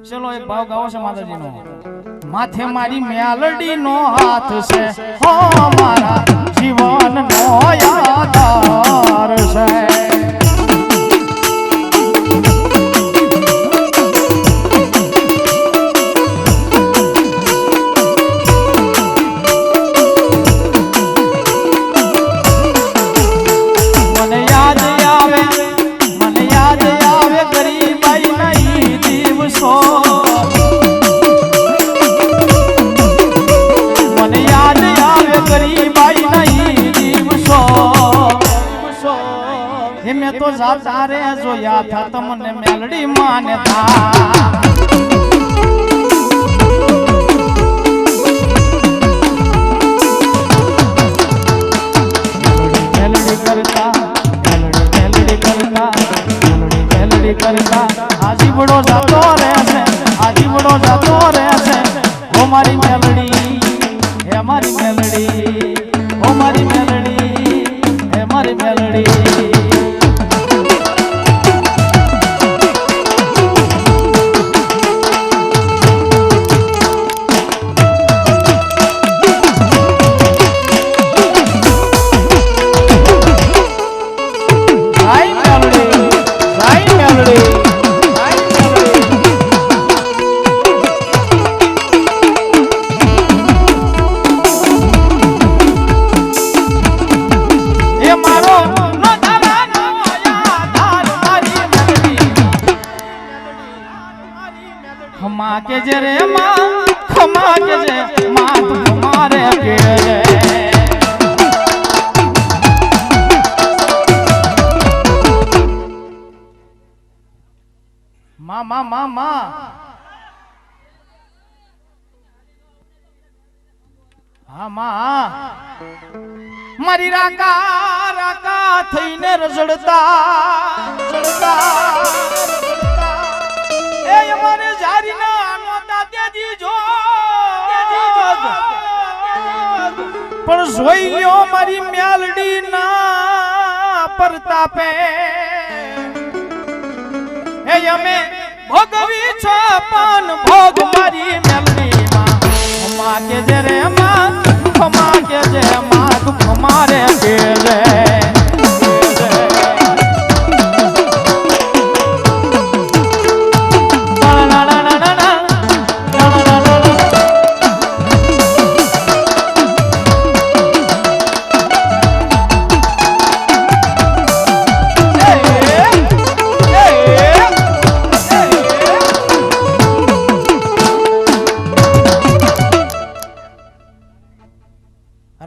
ચલો એક ભાવ ગાવો છે માતાજીનો. માથે મારી મેલડી નો હાથ છે, હો મારા જીવન નો આધાર છે. મેં તો જાતા રે જોયા થા તમને મેલડી માને થા. મેલડી કરતા મેલડી કરતા મેલડી કરતા આજી બડો જાતો રે છે, આજી બડો જાતો રે છે. ઓ મારી મેલડી, હે મારી મેલડી, ઓ મારી મેલડી, હે મારી મેલડી. खमा के जे रे माँ, खमा के जे माँ तुम्हारे के रे. माँ माँ माँ माँ हाँ माँ मारी राका राका थईने रजड़ता रजड़ता ए हमारे जारी ना नोता तेजी जो पर જોઈ લ્યો મારી મ્યાલડી ના પરતાપે એ અમે ભોગવી છો પાન ભોગ મારી મેલડી માં. ખમા કે જે રે માં, ખમા કે જે માં તું ખમારે કે રે.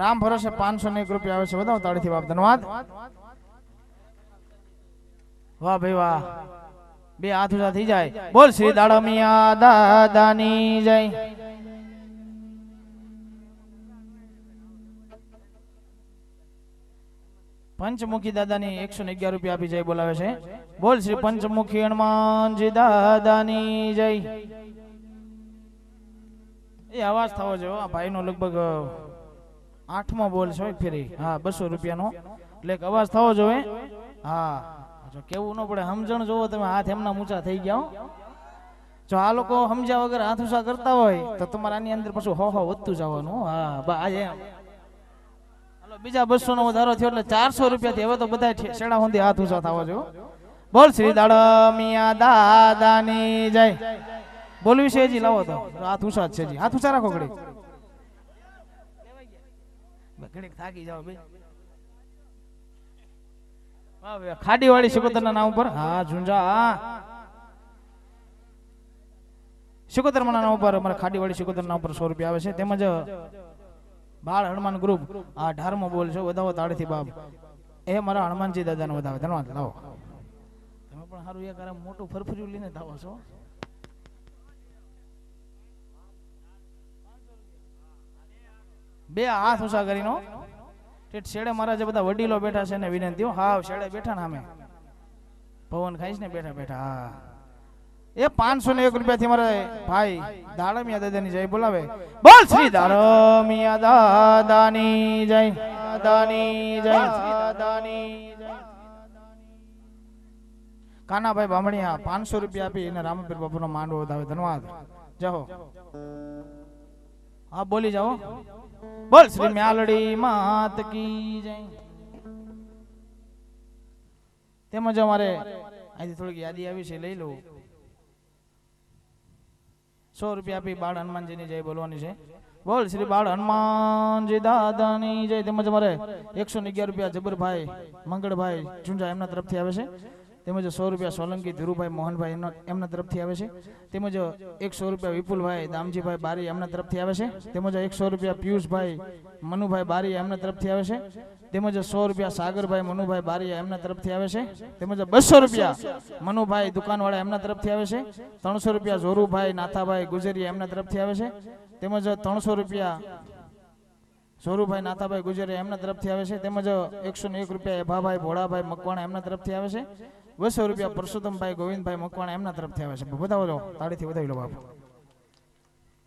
राम भरोसे 501 रुपया आवे छे, बताओ ताड़ी थी बाप. धन्यवाद. वाह भाई वाह. बे हाथ ऊंचा थी जाए. बोल श्री दाड़मिया दादानी जय. पंचमुखी दादानी 111 रुपया आपी जय बोलावे छे. बोल श्री पंचमुखी हनुमान जी दादानी जय. ए आवाज थावो जो आ भाई नो लगभग 8मो बोल छो फेरी. हाँ 200 रुपया नो એટલે અવાજ થવો જોઈએ. હા જો કેવું ન પડે, સમજણ જોવો તમે. હાથ એમના ઊંચા થઈ ગયા. જો આ લોકો સમજ્યા વગર હાથ ઊંચા કરતા હોય તો તમારા આની અંદર પાછું હો વધતું જવાનું. હા બા એમ. હાલો બીજા 200 નો વધારો થયો એટલે 400 રૂપિયા થી હવે તો બધા છેડા સુધી હાથ ઊંચા થવા જો. બોલ શ્રી દાડમિયા દાદાની જય. બોલવી છે જી, લાવો તો હાથ ઊંચા છે જી. હાથ ઊંચા રાખો ઘડી. ઘડીક થાકી જાવ બે. ખાડી વાળી શિકોતર ના નામ ઉપર. હા ઝુંઝા શિકોતર ના નામ ઉપર અમારે ખાડી વાળી શિકોતર ના ઉપર 100 રૂપિયા આવે છે. તેમજ બાળ હનુમાન ગ્રુપ આ 18મો બોલ છે. વધાવો તાળીથી બાપ. એ મારા હનુમાનજી દાદા નો વધાવે. ધન્યવાદ. લાવો તમે પણ સારું એક મોટું ફરફર્યું લઈને ધાવો છો. બે હાથ ઊંચા કરીને શેડે મારા જે બધા વડીલો બેઠા છે ને વિનંતી. હા શેડે બેઠા ને અમે પવન ખાઈશ ને બેઠા બેઠા. હા એ 501 રૂપિયા થી મારા ભાઈ દાડમિયા દાદાની જય બોલાવે. બોલ શ્રી દાડમિયા દાદાની જય. દાદાની જય. દાદાની જય. કાનાભાઈ બામણિયા 500 રૂપિયા આપી અને રામપીર બાપુનો માંડવો વધાવે. ધન્યવાદ. જાઓ હા બોલી જાઓ. બોલ શ્રી મ્યાલડી માત કી જય. તેમજ અમારે અહીંથી થોડીક યાદી આવી છે, લઈ લઉં. 100 રૂપિયા આપી બાળ હનુમાનજીની જય બોલવાની છે. બોલ શ્રી બાળ હનુમાનજી દાદાની જય. તેમજ અમારે 111 રૂપિયા જબરભાઈ મંગળભાઈ ચુંજા એમના તરફથી આવે છે. તેમજ 100 રૂપિયા સોલંકી ધીરુભાઈ મોહનભાઈ એમના તરફથી આવે છે. તેમજ 100 રૂપિયા વિપુલભાઈ દામજીભાઈ બારી એમના તરફથી આવે છે. તેમજ 100 રૂપિયા પિયુષભાઈ મનુભાઈ બારી એમના તરફથી આવે છે. તેમજ 100 રૂપિયા સાગરભાઈ મનુભાઈ બારી એમના તરફથી આવે છે. તેમજ 200 રૂપિયા મનુભાઈ દુકાનવાળા એમના તરફથી આવે છે. 300 રૂપિયા જોરુભાઈ નાથાભાઈ ગુજરિયા એમના તરફથી આવે છે. તેમજ 300 રૂપિયા જોરુભાઈ નાથાભાઈ ગુજરિયા એમના તરફથી આવે છે. તેમજ 101 રૂપિયા એભાભાઈ ભોળાભાઈ મકવાણા એમના તરફથી આવે છે. 200 રૂપિયા પરસોત્તમભાઈ ગોવિંદભાઈ મકવાણા એમના તરફથી આવે છે. બધા તાળીથી વધાવી લો બાપુ.